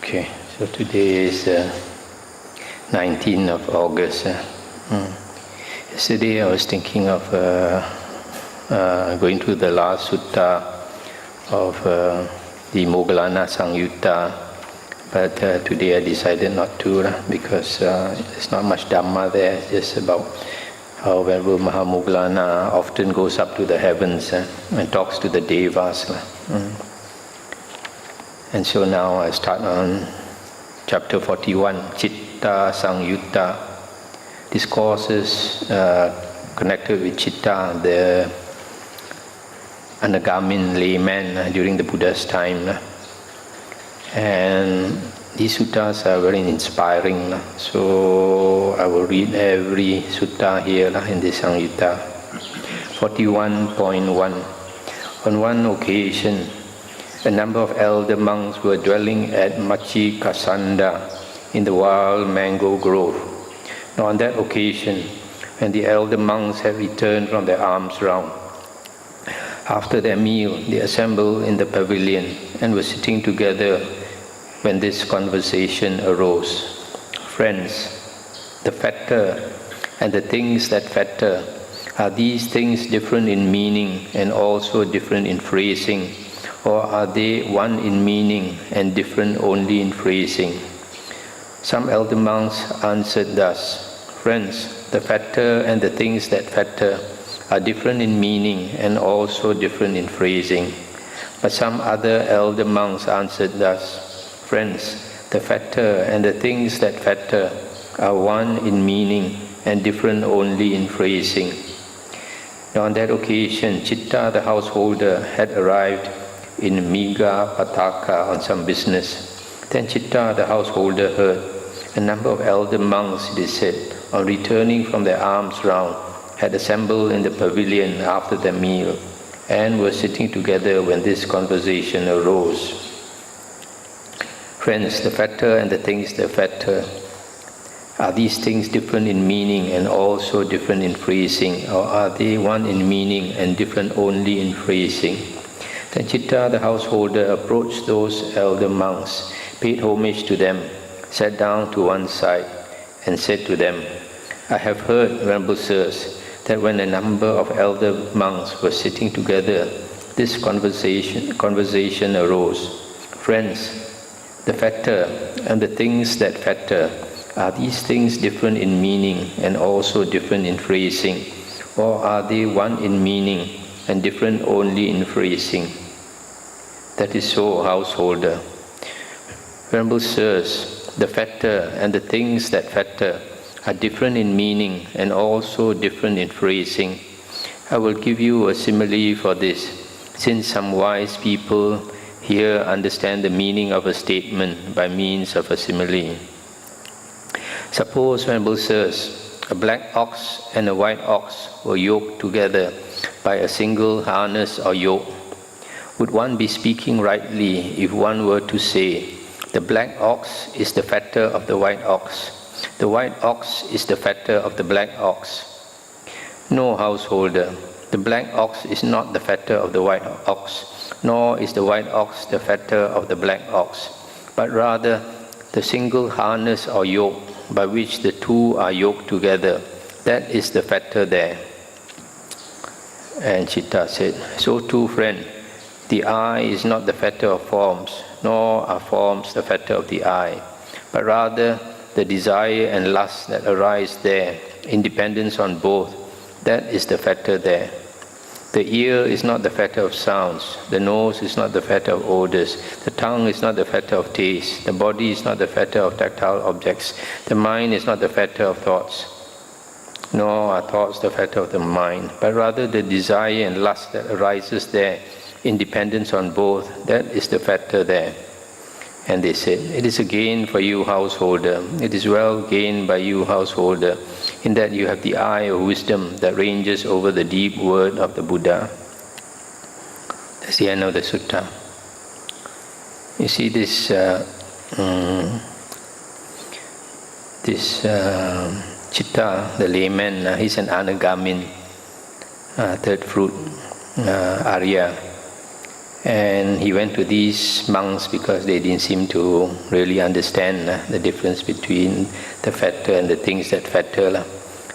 Okay, so today is 19th of August. Yesterday I was thinking of going to the last sutta of the Moggallana Samyutta, but today I decided not to because there's not much Dhamma there, just about how Venerable Mahamoggallana often goes up to the heavens and talks to the Devas. And so now I start on chapter 41, Citta Samyutta, discourses connected with Citta, the Anagamin layman during the Buddha's time. And these suttas are very inspiring. So I will read every sutta here in this Samyutta. 41.1. On one occasion, a number of elder monks were dwelling at Machikasanda in the wild mango grove. Now on that occasion, when the elder monks had returned from their alms round, after their meal, they assembled in the pavilion and were sitting together when this conversation arose. Friends, the fetter and the things that fetter, are these things different in meaning and also different in phrasing? Or are they one in meaning and different only in phrasing? Some elder monks answered thus, Friends, the fetter and the things that fetter are different in meaning and also different in phrasing. But some other elder monks answered thus, Friends, the fetter and the things that fetter are one in meaning and different only in phrasing. Now on that occasion, Citta the householder had arrived in Miga Pataka on some business. Then Citta the householder heard a number of elder monks, it is said, on returning from their alms round, had assembled in the pavilion after their meal and were sitting together when this conversation arose. Friends, the fetter and the things that fetter, are these things different in meaning and also different in phrasing, or are they one in meaning and different only in phrasing? Then Citta the householder approached those elder monks, paid homage to them, sat down to one side, and said to them, I have heard, Venerable Sirs, that when a number of elder monks were sitting together, this conversation arose. Friends, the fetter and the things that fetter, are these things different in meaning and also different in phrasing? Or are they one in meaning and different only in phrasing? That is so, householder. Venerable Sirs, the fetter and the things that fetter are different in meaning and also different in phrasing. I will give you a simile for this, since some wise people here understand the meaning of a statement by means of a simile. Suppose, Venerable Sirs, a black ox and a white ox were yoked together by a single harness or yoke. Would one be speaking rightly if one were to say, the black ox is the fetter of the white ox, the white ox is the fetter of the black ox? No, householder, the black ox is not the fetter of the white ox, nor is the white ox the fetter of the black ox, but rather the single harness or yoke by which the two are yoked together, that is the fetter there. And Citta said, so too, friend, the eye is not the fetter of forms, nor are forms the fetter of the eye, but rather the desire and lust that arise there, independence on both, that is the fetter there. The ear is not the fetter of sounds, the nose is not the fetter of odors, the tongue is not the fetter of taste, the body is not the fetter of tactile objects, the mind is not the fetter of thoughts, nor are thoughts the fetter of the mind, but rather the desire and lust that arises there, independence on both, that is the fetter there. And they said, it is a gain for you, householder. It is well gained by you, householder, in that you have the eye of wisdom that ranges over the deep word of the Buddha. That's the end of the sutta. You see this Citta, the layman, he's an Anagamin, third fruit, Arya. And he went to these monks because they didn't seem to really understand the difference between the fetter and the things that fetter.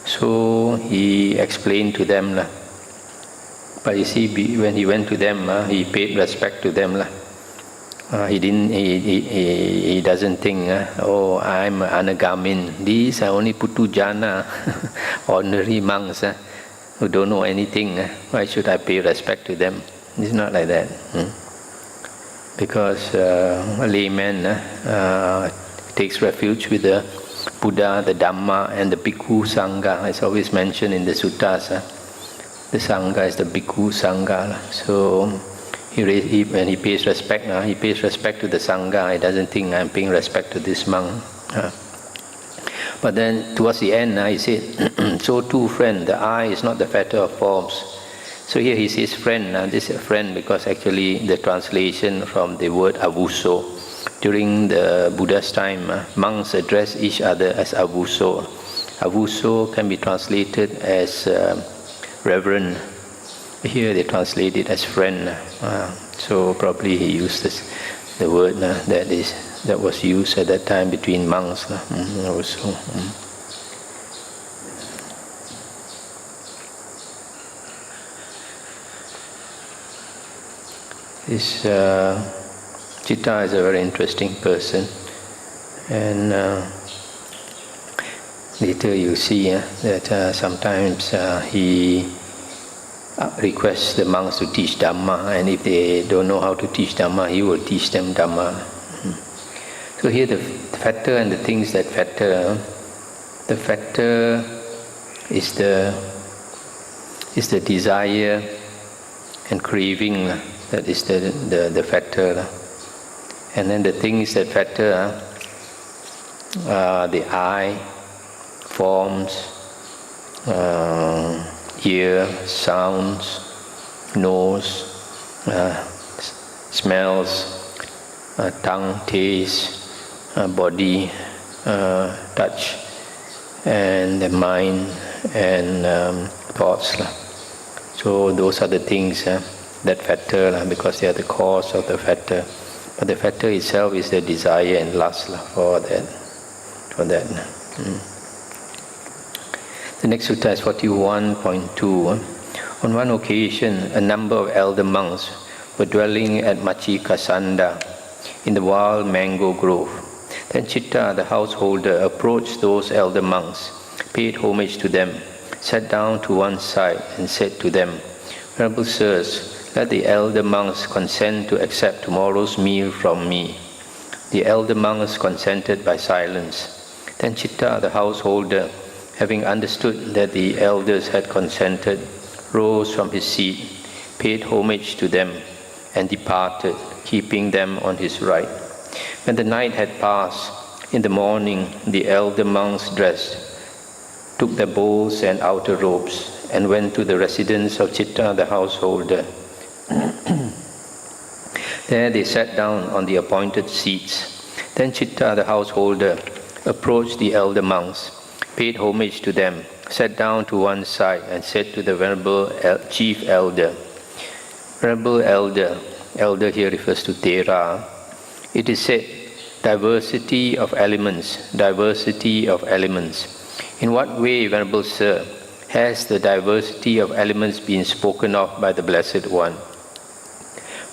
So he explained to them. But you see, when he went to them, he paid respect to them. He doesn't think, oh, I'm anagamin. These are only putujana, ordinary monks who don't know anything. Why should I pay respect to them? It's not like that. Because a layman takes refuge with the Buddha, the Dhamma, and the Bhikkhu Sangha. It's always mentioned in the Suttas. The Sangha is the Bhikkhu Sangha. So when he pays respect, he pays respect to the Sangha. He doesn't think I'm paying respect to this monk. But then towards the end, he said, so too, friend, the eye is not the fetter of forms. So here he says friend. This is a friend because actually the translation from the word avuso. During the Buddha's time, monks address each other as avuso. Avuso can be translated as reverend. Here they translate it as friend. So probably he used the word that was used at that time between monks. Also. This Citta is a very interesting person, and later you see that sometimes he requests the monks to teach Dhamma, and if they don't know how to teach Dhamma, he will teach them Dhamma. So here the fetter and the things that fetter, the fetter is the desire and craving. That is the fetter. And then the things that fetter are the eye, forms, ear, sounds, nose, smells, tongue, taste, body, touch, and the mind and thoughts. So those are the things that fetter, because they are the cause of the fetter. But the fetter itself is the desire and lust for that. The next sutta is 41.2. On one occasion, a number of elder monks were dwelling at Machikasanda in the wild mango grove. Then Citta, the householder, approached those elder monks, paid homage to them, sat down to one side and said to them, Venerable sirs, let the elder monks consent to accept tomorrow's meal from me. The elder monks consented by silence. Then Citta, the householder, having understood that the elders had consented, rose from his seat, paid homage to them, and departed, keeping them on his right. When the night had passed, in the morning the elder monks dressed, took their bowls and outer robes, and went to the residence of Citta, the householder. There they sat down on the appointed seats. Then Citta, the householder, approached the elder monks, paid homage to them, sat down to one side, and said to the Venerable Chief Elder, Venerable Elder, elder here refers to Thera, it is said, diversity of elements, diversity of elements. In what way, Venerable Sir, has the diversity of elements been spoken of by the Blessed One?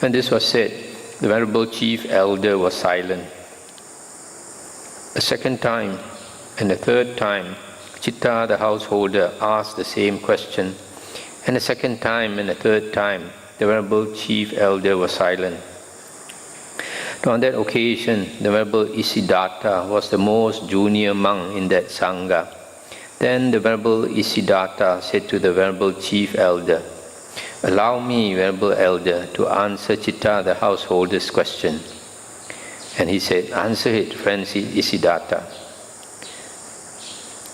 When this was said, the Venerable Chief Elder was silent. A second time and a third time, Citta, the householder, asked the same question. And a second time and a third time, the Venerable Chief Elder was silent. Now, on that occasion, the Venerable Isiddhata was the most junior monk in that Sangha. Then the Venerable Isiddhata said to the Venerable Chief Elder, Allow me, Venerable Elder, to answer Citta, the householder's question. And he said, Answer it, friend Isiddhata.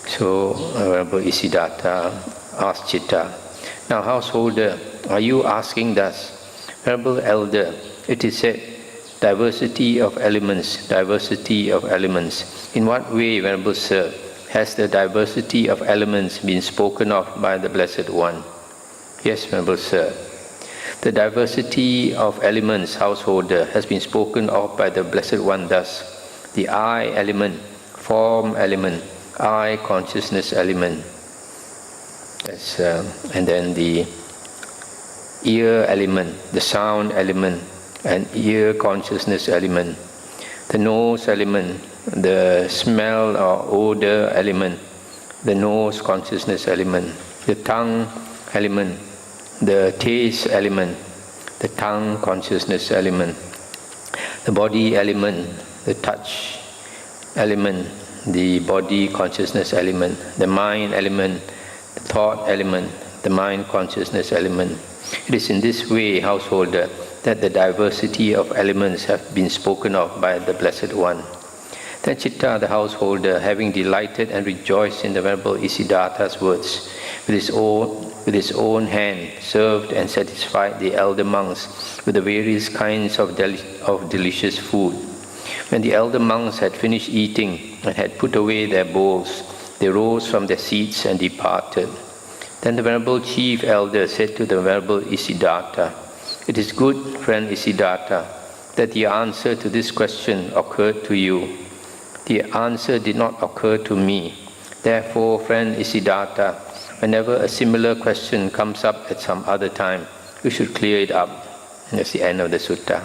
So Venerable Isiddhata asked Citta, Now, householder, are you asking thus? Venerable Elder, it is said, diversity of elements, diversity of elements. In what way, Venerable Sir, has the diversity of elements been spoken of by the Blessed One? Yes, Venerable Sir. The diversity of elements, householder, has been spoken of by the Blessed One thus: the I element, form element, I consciousness element, and then the ear element, the sound element, and ear consciousness element, the nose element, the smell or odor element, the nose consciousness element, the tongue element, the taste element, the tongue consciousness element, the body element, the touch element, the body consciousness element, the mind element, the thought element, the mind consciousness element. It is in this way, householder, that the diversity of elements have been spoken of by the Blessed One. Then Citta, the householder, having delighted and rejoiced in the Venerable Isiddhartha's words, with his own hand served and satisfied the elder monks with the various kinds of delicious food. When the elder monks had finished eating and had put away their bowls, they rose from their seats and departed. Then the Venerable Chief Elder said to the Venerable Isiddhartha, "It is good, friend Isiddhartha, that the answer to this question occurred to you. The answer did not occur to me. Therefore, friend Isiddhartha, whenever a similar question comes up at some other time, you should clear it up." And that's the end of the sutta.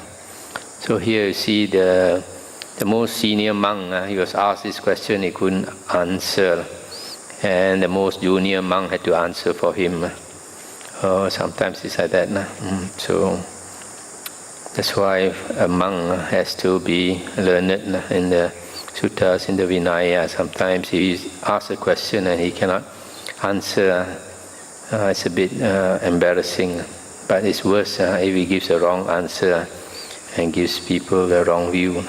So here you see the most senior monk, he was asked this question, he couldn't answer. And the most junior monk had to answer for him. Sometimes it's like that. So that's why a monk has to be learned in the suttas, in the Vinaya. Sometimes he asks a question and he cannot answer. It's a bit embarrassing, but it's worse if he gives a wrong answer and gives people the wrong view.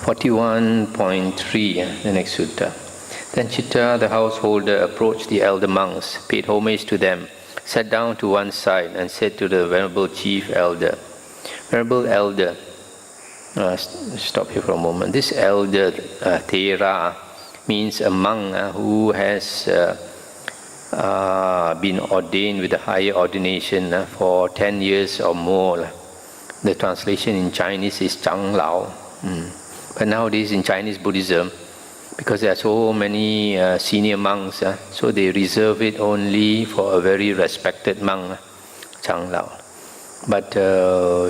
41.3, the next sutta. Then Citta, the householder, approached the elder monks, paid homage to them, sat down to one side, and said to the Venerable Chief Elder, "Venerable Elder," stop here for a moment. This elder, Thera, means a monk who has been ordained with a higher ordination for 10 years or more. The translation in Chinese is Chang Lao. But nowadays in Chinese Buddhism, because there are so many senior monks, so they reserve it only for a very respected monk, Chang Lao. But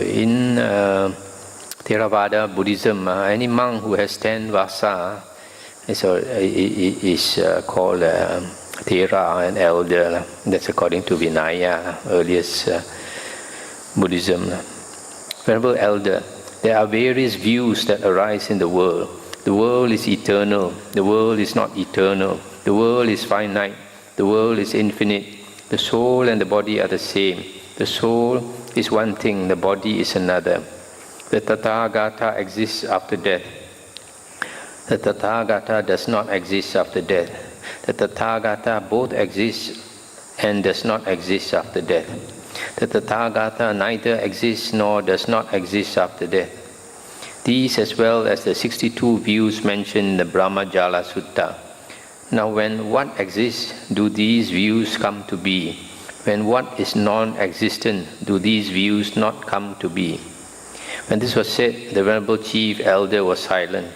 in Theravada Buddhism, any monk who has 10 vasa is called Thera, an elder. That's according to Vinaya, earliest Buddhism. Venerable Elder, there are various views that arise in the world. The world is eternal. The world is not eternal. The world is finite. The world is infinite. The soul and the body are the same. The soul is one thing. The body is another. The Tathagata exists after death. The Tathagata does not exist after death. The Tathagata both exists and does not exist after death. The Tathagata neither exists nor does not exist after death. These, as well as the 62 views mentioned in the Brahmajala Sutta. Now, when what exists, do these views come to be? When what is non-existent, do these views not come to be? When this was said, the Venerable Chief Elder was silent.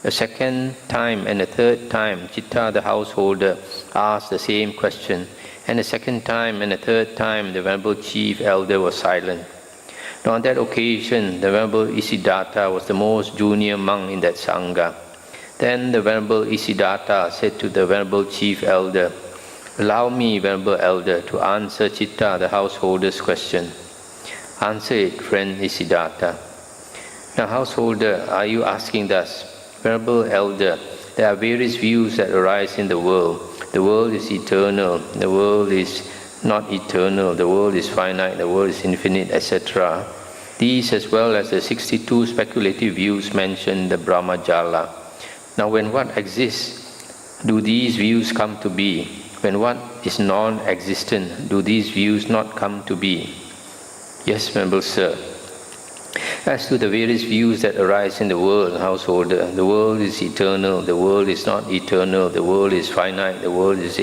A second time and a third time, Citta, the householder, asked the same question. And a second time and a third time, the Venerable Chief Elder was silent. Now, on that occasion, the Venerable Isiddhartha was the most junior monk in that Sangha. Then the Venerable Isiddhartha said to the Venerable Chief Elder, "Allow me, Venerable Elder, to answer Citta, the householder's question." "Answer it, friend Isiddhartha." Now, householder, are you asking thus? Venerable Elder, there are various views that arise in the world. The world is eternal. The world is not eternal. The world is finite. The world is infinite, etc. These, as well as the 62 speculative views mentioned in the Brahmajala. Now, when what exists, do these views come to be? When what is non-existent, do these views not come to be? Yes, Venerable Sir. As to the various views that arise in the world, householder, the world is eternal, the world is not eternal, the world is finite, the world is